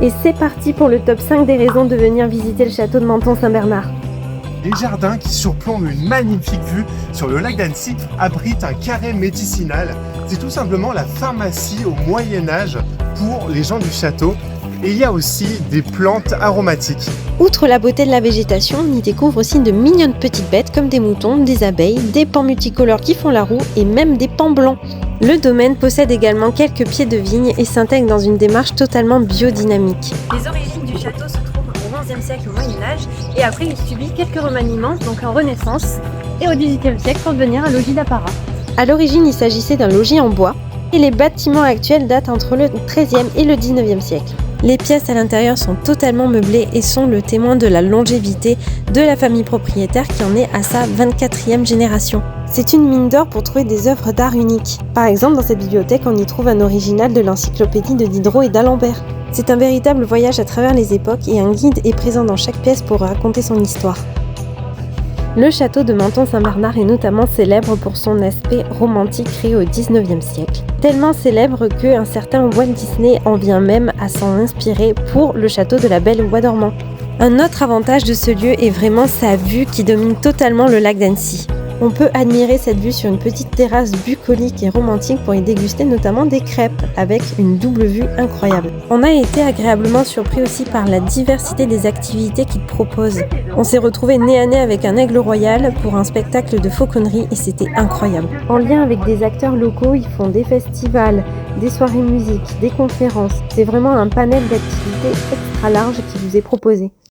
Et c'est parti pour le top 5 des raisons de venir visiter le château de Menthon-Saint-Bernard. Les jardins qui surplombent une magnifique vue sur le lac d'Annecy abritent un carré médicinal. C'est tout simplement la pharmacie au Moyen-Âge pour les gens du château. Et il y a aussi des plantes aromatiques. Outre la beauté de la végétation, on y découvre aussi de mignonnes petites bêtes comme des moutons, des abeilles, des pans multicolores qui font la roue et même des pans blancs. Le domaine possède également quelques pieds de vigne et s'intègre dans une démarche totalement biodynamique. Les origines du château se trouvent au XIe siècle au Moyen-Âge et après il subit quelques remaniements, donc en Renaissance et au XVIIIe siècle pour devenir un logis d'apparat. À l'origine, il s'agissait d'un logis en bois et les bâtiments actuels datent entre le XIIIe et le XIXe siècle. Les pièces à l'intérieur sont totalement meublées et sont le témoin de la longévité de la famille propriétaire qui en est à sa 24e génération. C'est une mine d'or pour trouver des œuvres d'art uniques. Par exemple, dans cette bibliothèque, on y trouve un original de l'encyclopédie de Diderot et d'Alembert. C'est un véritable voyage à travers les époques et un guide est présent dans chaque pièce pour raconter son histoire. Le château de Menthon-Saint-Bernard est notamment célèbre pour son aspect romantique créé au XIXe siècle. Tellement célèbre qu'un certain Walt Disney en vient même à s'en inspirer pour le château de la Belle au Bois dormant. Un autre avantage de ce lieu est vraiment sa vue qui domine totalement le lac d'Annecy. On peut admirer cette vue sur une petite terrasse bucolique et romantique pour y déguster notamment des crêpes avec une double vue incroyable. On a été agréablement surpris aussi par la diversité des activités qu'il propose. On s'est retrouvé nez à nez avec un aigle royal pour un spectacle de fauconnerie et c'était incroyable. En lien avec des acteurs locaux, ils font des festivals, des soirées musique, des conférences. C'est vraiment un panel d'activités extra large qui vous est proposé.